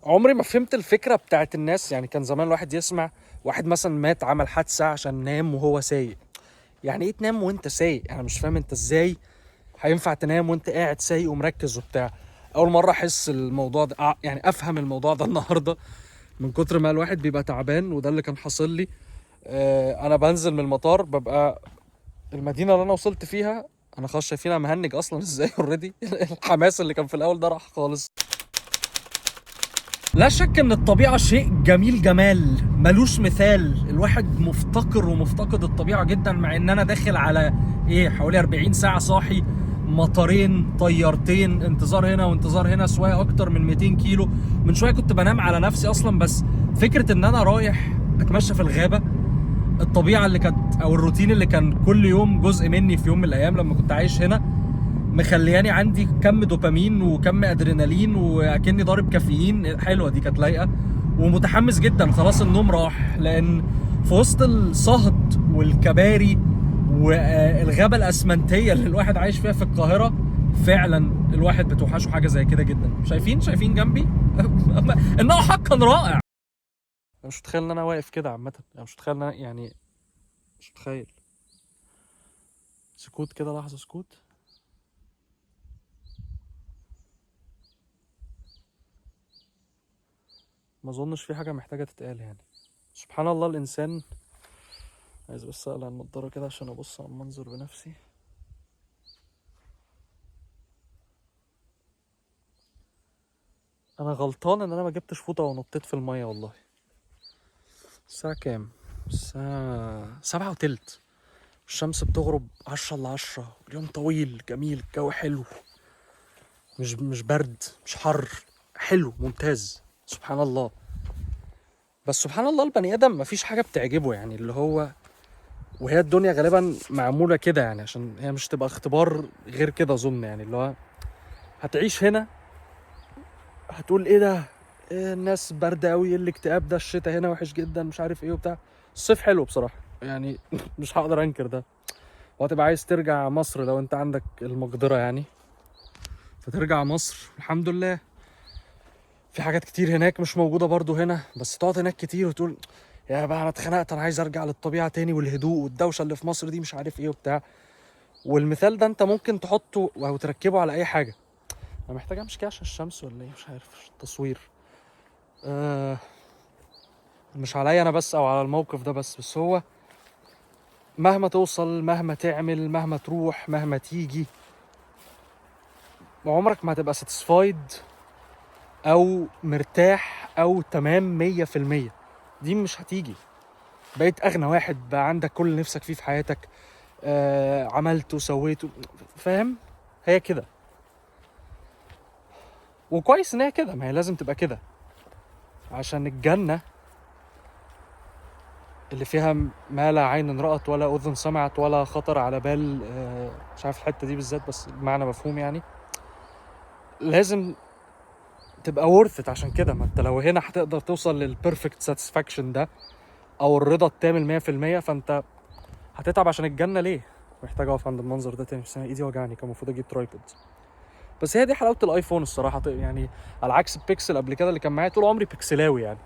عمري ما فهمت الفكرة بتاعت الناس. يعني كان زمان الواحد يسمع واحد مثلا مات عمل حادثة عشان نام وهو سايق. يعني ايه تنام وانت سايق؟ انا مش فاهم انت ازاي هينفع تنام وانت قاعد سايق ومركز وبتاع. اول مرة احس الموضوع ده، يعني افهم الموضوع ده النهاردة من كتر ما الواحد بيبقى تعبان. وده اللي كان حاصل لي. انا بنزل من المطار ببقى المدينة اللي انا وصلت فيها، انا خلاص شايفينها مهنج اصلا ازاي اوريدي. الحماس اللي كان في الاول ده راح خالص. لا شك ان الطبيعة شيء جميل جمال ملوش مثال. الواحد مفتقر ومفتقد الطبيعة جدا، مع ان انا داخل على حوالي 40 ساعة صاحي، مطارين، طيارتين، انتظار هنا وانتظار هنا، سواء اكتر من 200 كيلو. من شوية كنت بنام على نفسي اصلا. بس فكرة ان انا رايح اتمشى في الغابة، الطبيعة اللي كانت او الروتين اللي كان كل يوم جزء مني في يوم من الايام لما كنت عايش هنا، مخلياني عندي كم دوبامين وكم ادرينالين واكني ضارب كافيين. حلوه دي، كانت لايقه. ومتحمس جدا. خلاص النوم راح، لان في وسط الصهد والكباري والغابه الاسمنتيه اللي الواحد عايش فيها في القاهره، فعلا الواحد بتوحشه حاجه زي كده جدا. شايفين جنبي انه حقا رائع. انا مش متخيل ان انا واقف كده عامه. انا مش متخيل ان انا يعني مش متخيل. سكوت كده، لحظه سكوت. ما اظنش في حاجه محتاجه تتقال يعني. سبحان الله الانسان. عايز بس اقلع النضاره كده عشان ابص على المنظر بنفسي. انا غلطان ان انا ما جبتش فوطه ونطيت في الميه والله. الساعه كام؟ الساعه 7:15. الشمس بتغرب 10:10. اليوم طويل جميل، الجو حلو. مش برد، مش حر. حلو ممتاز. سبحان الله. بس سبحان الله البني ادم مفيش حاجه بتعجبه، يعني اللي هو، وهي الدنيا غالبا معموله كده يعني عشان هي مش تبقى اختبار غير كده اظن. يعني اللي هو هتعيش هنا هتقول ايه ده، إيه الناس باردة قوي، ايه الاكتئاب ده، الشتاء هنا وحش جدا، مش عارف ايه وبتاع. الصيف حلو بصراحة يعني. مش هقدر انكر ده. وهتبقى عايز ترجع مصر لو انت عندك المقدرة يعني، فترجع مصر. الحمد لله في حاجات كتير هناك مش موجودة برضو هنا، بس تقعد هناك كتير وتقول يا بقى انا اتخنقت، انا عايز ارجع للطبيعة تاني والهدوء والدوشة اللي في مصر دي، مش عارف ايه وبتاع. والمثال ده انت ممكن تحطه او تركبه على اي حاجة. انا محتاج امشي كده عشان الشمس ولا ايه، مش عارف التصوير. آه مش عليا انا بس او على الموقف ده بس هو مهما توصل، مهما تعمل، مهما تروح، مهما تيجي، عمرك ما هتبقى ساتسفايد او مرتاح او تمام 100%. دي مش هتيجي. بقيت اغنى واحد، بقى عندك كل اللي نفسك فيه في حياتك. عملته وسويته. فاهم؟ هي كده. وكويس ان هي كده، ما هي لازم تبقى كده عشان الجنة اللي فيها ما لا عين رأت ولا أذن سمعت ولا خطر على بال. مش عارف الحتة دي بالذات بس المعنى مفهوم يعني. لازم تبقى worth it. عشان كده ما انت لو هنا هتقدر توصل للبرفكت ساتسفاكشن ده او الرضا التام 100%، فانت هتتعب عشان الجنة ليه؟ محتاج اقف عند المنظر ده تاني، بس انا ايدي وجعني، كان المفروض اجيب ترايبود. بس هي دي حلاوة الايفون الصراحة يعني، على عكس البيكسل قبل كده اللي كان معايا طول عمري بيكسلاوي يعني.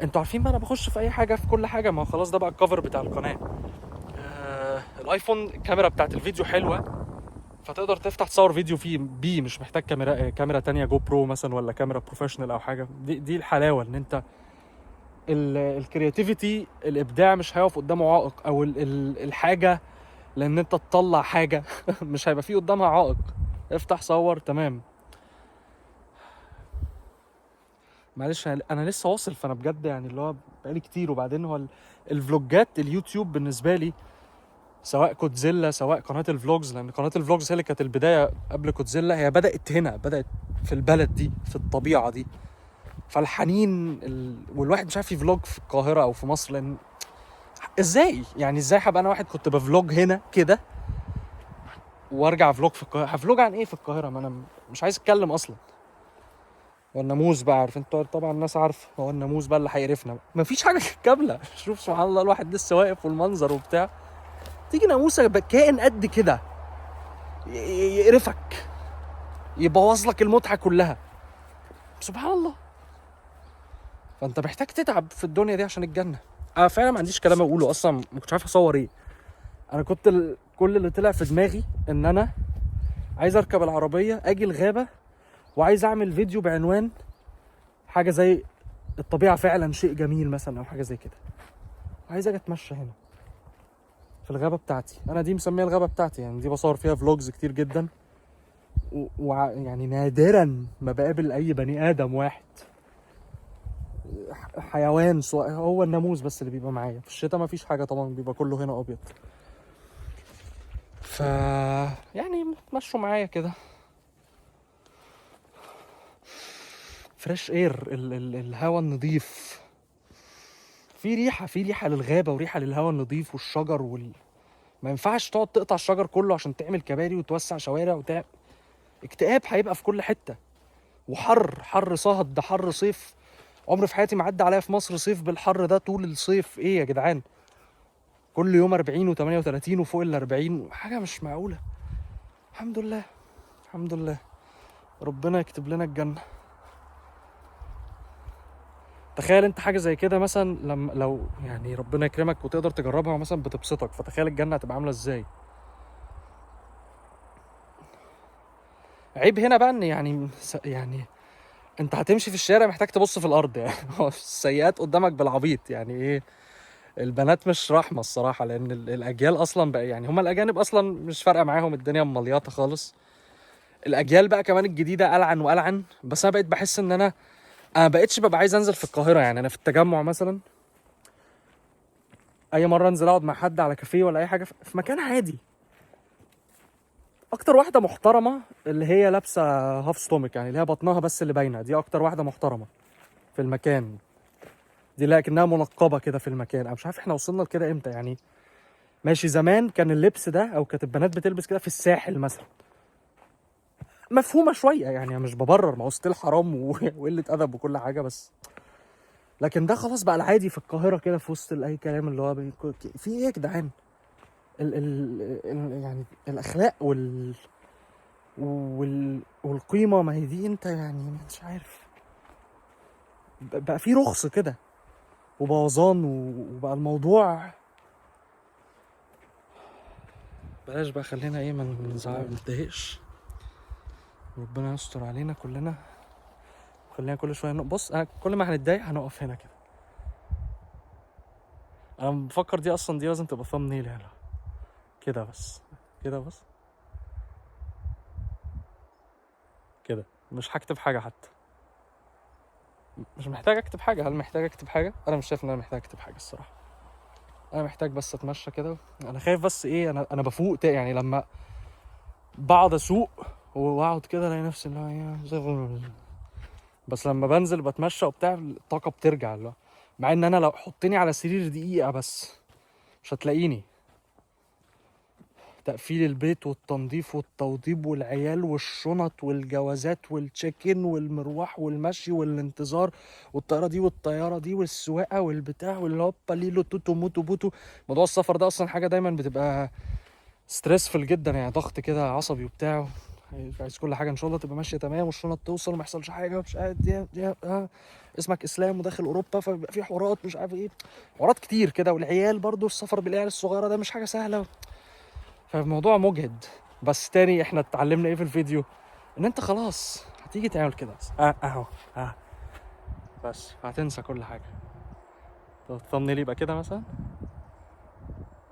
انتوا عارفين بقى انا بخش في اي حاجة في كل حاجة، ما هو خلاص ده بقى الكفر بتاع القناة. الايفون الكاميرا بتاعت الفيديو حلوة، فتقدر تفتح تصور فيديو فيه بيه، مش محتاج كاميرا تانية جو برو مثلا ولا كاميرا بروفيشنال او حاجة. دي الحلاوة، ان انت الكرياتيفيتي، الابداع مش هيقف قدامه عائق، او الحاجة لان انت تطلع حاجة مش هيبقى فيه قدامها عائق. افتح صور تمام. معلش انا لسه واصل، فانا بجد يعني اللي هو بقالي كتير. وبعدين هو الفلوجات اليوتيوب بالنسبة لي، سواء كودزيلا سواء قناة الفلوجز، لان قناة الفلوجز هي اللي كانت البداية قبل كودزيلا. هي بدأت هنا، بدأت في البلد دي، في الطبيعة دي. فالحنين والواحد مش عارف يفلوج في القاهرة او في مصر، لان ازاي يعني، ازاي هبقى انا واحد كنت بفلوج هنا كده وارجع فلوج في القاهرة؟ هفلوج عن ايه في القاهرة؟ ما انا مش عايز اتكلم اصلا. هو الناموس بقى، عارف انتوا طبعا الناس عارفه، هو الناموس بقى اللي هيقرفنا. مفيش حاجة كاملة. شوف سبحان الله، الواحد لسه واقف والمنظر وبتاع، تيجي ناموسة كائن قد كده يقرفك، يبوظ لك المتعة كلها. سبحان الله. فانت محتاج تتعب في الدنيا دي عشان الجنه. انا فعلا ما عنديش كلام اقوله اصلا، ما كنتش عارف اصور ايه. انا كنت كل اللي طلع في دماغي ان انا عايز اركب العربيه اجي الغابه، وعايز اعمل فيديو بعنوان حاجه زي الطبيعه فعلا شيء جميل مثلا او حاجه زي كده. عايز اجي اتمشى هنا في الغابه بتاعتي. انا دي مسميها الغابه بتاعتي يعني، دي بصور فيها فلوجز كتير جدا، يعني نادرا ما بقابل اي بني ادم واحد حيوان سواء هو الناموس بس اللي بيبقى معايا. في الشتاء ما فيش حاجه طبعا، بيبقى كله هنا ابيض. ف يعني تمشوا معايا كده فريش اير، الهواء النظيف، في ريحه للغابه وريحه للهواء النظيف والشجر ما ينفعش تقعد تقطع الشجر كله عشان تعمل كباري وتوسع شوارع اكتئاب هيبقى في كل حته. حر صهد، ده حر صيف. عمري في حياتي ما عدى عليا في مصر صيف بالحر ده طول الصيف. ايه يا جدعان، كل يوم 40 و38 وفوق ال 40، حاجه مش معقوله. الحمد لله الحمد لله، ربنا يكتب لنا الجنه. تخيل انت حاجه زي كده مثلا، لو يعني ربنا يكرمك وتقدر تجربها مثلا بتبسطك، فتخيل الجنه هتبقى عامله ازاي. عيب هنا بقى ان يعني انت هتمشي في الشارع محتاج تبص في الارض يعني. السيئات قدامك بالعبيط يعني. ايه، البنات مش رحمه الصراحه، لان الاجيال اصلا بقى يعني هما الاجانب اصلا مش فارقه معاهم الدنيا مليطه خالص. الاجيال بقى كمان الجديده العن والعن. بس انا بقيت بحس ان انا بقيتش ببقى عايز انزل في القاهره. يعني انا في التجمع مثلا اي مره انزل اقعد مع حد على كافيه ولا اي حاجه في مكان عادي، اكتر واحده محترمه اللي هي لابسه هاف ستومك، يعني اللي هي بطنها بس اللي باينه، دي اكتر واحده محترمه في المكان. دي لكنها منقبه كده في المكان. انا مش عارف احنا وصلنا لكده امتى يعني. ماشي، زمان كان اللبس ده او كانت البنات بتلبس كده في الساحل مثلا مفهومه شويه يعني، أنا مش ببرر، ما هو ستيل حرام وقله ادب وكل حاجه، بس لكن ده خلاص بقى العادي في القاهره كده في وسط اي كلام. اللي هو في ايه يا جدعان؟ يعني الاخلاق والقيمه، ما هي دي انت يعني مش عارف. بقى في رخص كده وبوظان وبقى الموضوع. بلاش بقى، خلينا ايه، ما نتضايقش. ربنا يستر علينا كلنا. خلينا كل شويه بص، كل ما هنتضايق هنقف هنا كده. انا بفكر دي اصلا دي لازم تبقى ثامنيل هنا كده بس، كده بس كده. مش هكتب حاجه حتى، مش محتاج اكتب حاجه. هل محتاج اكتب حاجه؟ انا مش شايف ان انا محتاج اكتب حاجه الصراحه. انا محتاج بس اتمشى كده. انا خايف بس ايه، انا بفوق يعني لما بقعد اسوق واقعد كده الاقي نفسي اللي هو بس لما بنزل بتمشى وبتاع الطاقه بترجع. اللي هو مع ان انا لو حطني على سرير دقيقه بس مش هتلاقيني. تقفيل البيت والتنظيف والتوضيب والعيال والشنط والجوازات والتشيكن والمروح والمشي والانتظار والطياره دي والطياره دي والسواقه والبتاع والهوبا ليلو توتو موتو بوتو. موضوع السفر ده اصلا حاجه دايما بتبقى ستريسفل جدا يعني، ضغط كده عصبي وبتاع. عايز كل حاجه ان شاء الله تبقى ماشيه تمام والشنط توصل وما يحصلش حاجه. مش قاعد اسمك اسلام وداخل اوروبا فبيبقى في حوارات مش عارف ايه، حوارات كتير كده. والعيال برضو السفر بالعيال الصغيره ده مش حاجه سهله، فالموضوع مجهد. بس تاني احنا اتعلمنا ايه في الفيديو؟ ان انت خلاص هتيجي تعمل كده بس اهو بس هتنسى كل حاجه. الثامنيل يبقى كده مثلا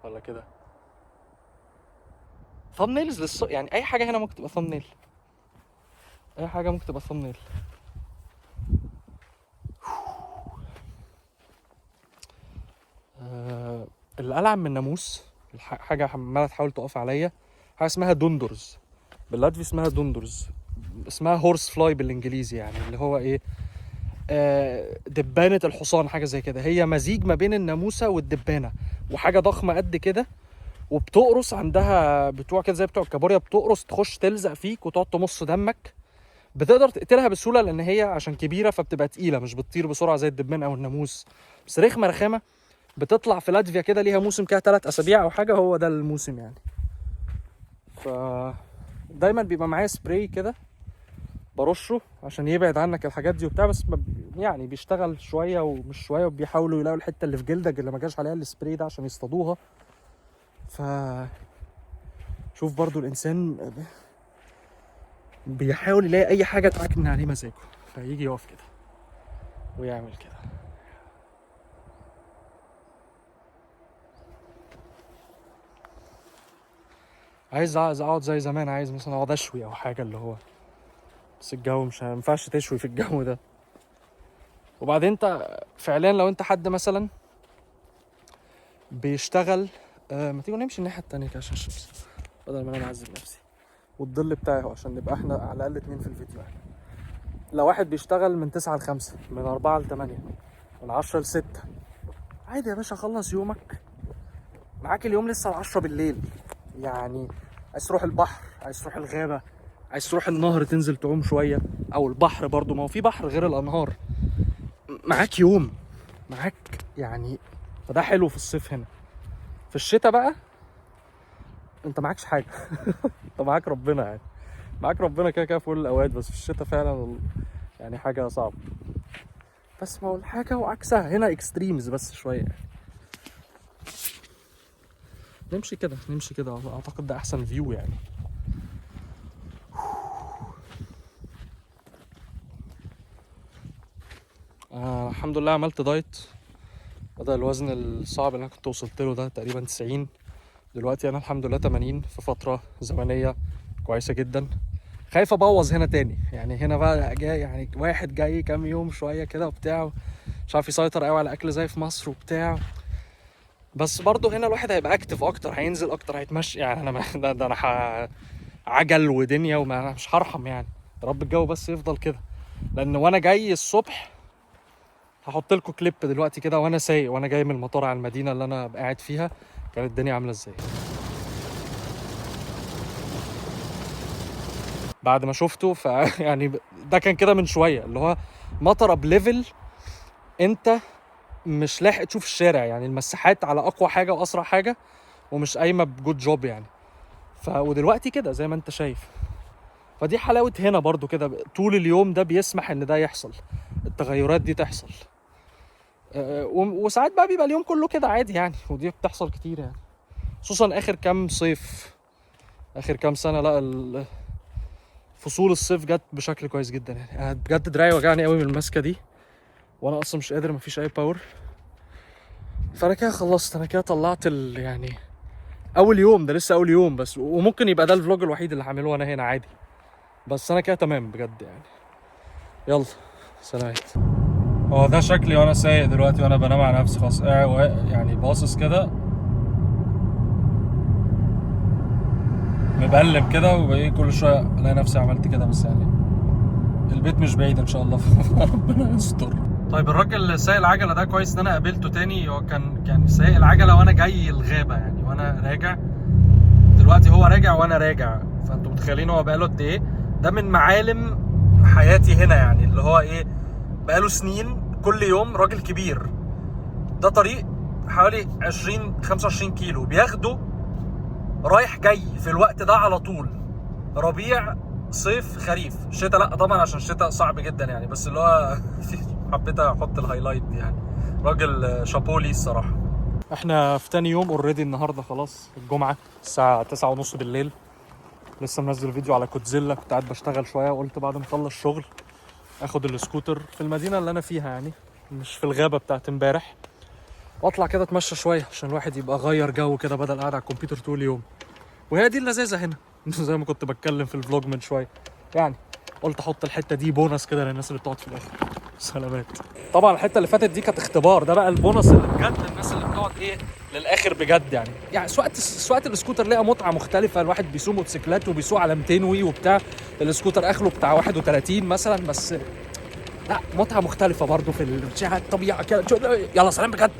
ولا كده. ثامنيلز يعني اي حاجه هنا ممكن تبقى ثامنيل، اي حاجه ممكن تبقى ثامنيل. اللي ألعن من الناموس حاجه عماله تحاول تقف عليا، حاجه اسمها دوندرز باللاتفي، اسمها دوندرز، اسمها هورس فلاي بالانجليزي. يعني اللي هو ايه، دبانة الحصان، حاجة زي كده. هي مزيج ما بين الناموسة والدبانة، وحاجة ضخمة قد كده، وبتقرص. عندها بتوع كده زي بتوع الكابوريا، بتقرص تخش تلزق فيك وتقعد تمص دمك. بتقدر تقتلها بسهولة لأن هي عشان كبيرة فبتبقى تقيلة، مش بتطير بسرعة زي الدبان أو الناموس. بس رخمة. بتطلع في لاتفيا كده، ليها موسم كده 3 أسابيع أو حاجة، هو ده الموسم يعني. ف دايما بيبقى معايا سبراي كده برشه عشان يبعد عنك الحاجات دي وبتاع، بس يعني بيشتغل شويه ومش شويه، وبيحاولوا يلاقوا الحته اللي في جلدك اللي ما جاش عليها السبراي ده عشان يصطادوها. ف شوف برضو الانسان بيحاول يلاقي اي حاجه تعكن عليه مزاجه، فيجي يقف كده ويعمل كده. عايز اقعد زي زمان، عايز مثلا اقعد اشوي او حاجه اللي هو، بس الجو مش هينفعش تشوي في الجو ده. وبعدين انت فعليا لو انت حد مثلا بيشتغل ما تيجوا نمشي الناحيه التانيه كده عشان الشمس بدل ما انا معذب نفسي، والظل بتاعي اهو عشان نبقى احنا على الاقل 2 في الفيديو يعني. لو واحد بيشتغل من 9 ل 5، من 4 ل 8، من 10 ل 6، عادي يا باشا، خلص يومك معاك اليوم لسه ل 10 بالليل. يعني عايز تروح البحر، عايز تروح الغابه، عايز تروح النهر تنزل تعوم شويه، او البحر برضو، ما هو في بحر غير الانهار، معاك يوم، معاك يعني. فده حلو في الصيف. هنا في الشتاء بقى انت معاكش حاجه انت معاك ربنا، يعني معاك ربنا كده كده في كل الاوقات، بس في الشتاء فعلا يعني حاجه صعبه. بس ما هو الحاجه وعكسها، هنا اكستريمز بس شويه يعني. نمشي كده نمشي كده، اعتقد ده احسن فيو يعني. الحمد لله عملت دايت، بدأ الوزن الصعب اللي انا كنت وصلت له ده تقريبا 90، دلوقتي انا الحمد لله 80 في فتره زمنيه كويسه جدا. خايف ابوظ هنا تاني يعني، هنا بقى جاي يعني واحد جاي كام يوم شويه كده وبتاع، مش عارف يسيطر قوي على الاكل زي في مصر وبتاع. بس برضه هنا الواحد هيبقى اكتف اكتر، هينزل اكتر، هيتمشى يعني. انا ده انا عجل ودنيا، وما انا مش هرحم يعني. يا رب الجو بس يفضل كده، لان وانا جاي الصبح هحط لكم كليب دلوقتي كده وانا سايق وانا جاي من المطار على المدينه اللي انا قاعد فيها، كانت الدنيا عامله ازاي بعد ما شفته. يعني ده كان كده من شويه، اللي هو مطره بليفل انت مش لاحق تشوف الشارع يعني، المساحات على اقوى حاجه واسرع حاجه، ومش قايمه بجود جوب يعني. ودلوقتي كده زي ما انت شايف، فدي حلاوه هنا برضو كده، طول اليوم ده بيسمح ان ده يحصل، التغيرات دي تحصل. وساعات بقى بيبقى اليوم كله كده عادي يعني، ودي بتحصل كتير يعني، خصوصا اخر كام صيف، اخر كام سنه. لا فصول الصيف جت بشكل كويس جدا يعني. انا بجد دراعي وجعني قوي من الماسكه دي، وانا اصلا مش قادر، مفيش اي باور. فانا كده خلصت، انا كده طلعت يعني اول يوم ده، لسه اول يوم بس، وممكن يبقى ده الفلوج الوحيد اللي هعمله وانا هنا عادي، بس انا كده تمام بجد يعني. يلا سلامات. هو ده شكلي وانا سايق دلوقتي، وانا بنام على نفسي خلاص، يعني باصص كده مبلم كده، وايه كل شويه الاقي نفسي عملت كده، بس يعني البيت مش بعيد ان شاء الله ربنا يستر. طيب الراجل اللي سايق العجله ده كويس ان انا قابلته تاني، هو كان سايق العجله وانا جاي الغابه يعني، وانا راجع دلوقتي هو راجع وانا راجع، فانتوا متخيلين هو بقاله قد ايه. ده من معالم حياتي هنا يعني، اللي هو ايه، بقاله سنين كل يوم. راجل كبير، ده طريق حوالي 20-25 كيلو بياخده رايح جاي في الوقت ده على طول، ربيع صيف خريف شتاء. لا طبعا عشان الشتاء صعب جدا يعني، بس اللي هو حبيت احط الهايلايت دي يعني. راجل شابولي الصراحه. احنا في تاني يوم اوريدي، النهارده خلاص الجمعه، الساعه 9:30 بالليل. لسه منزل فيديو على كوتزيلا، كنت قاعد بشتغل شويه، وقلت بعد ما اخلص شغل اخد السكوتر في المدينه اللي انا فيها يعني، مش في الغابه بتاعت امبارح، واطلع كده اتمشى شويه عشان الواحد يبقى غير جو كده بدل قاعد على الكمبيوتر طول اليوم. وهي دي اللذاذه هنا زي ما كنت بتكلم في الفلوج من شويه يعني. قلت احط الحته دي بونص كده للناس اللي بتقعد في الاخر. سلامات. طبعا الحته اللي فاتت دي كانت اختبار، ده بقى البونص اللي بجد للناس اللي بتقعد ايه للاخر بجد يعني سواقه السكوتر ليها متعه مختلفه. الواحد بيسوق موتوسيكلات وبيسوق على 200 وي وبتاع، السكوتر اخره بتاع 31 مثلا، بس لا متعه مختلفه برضو في الطبيعه كده. يلا سلام بجد.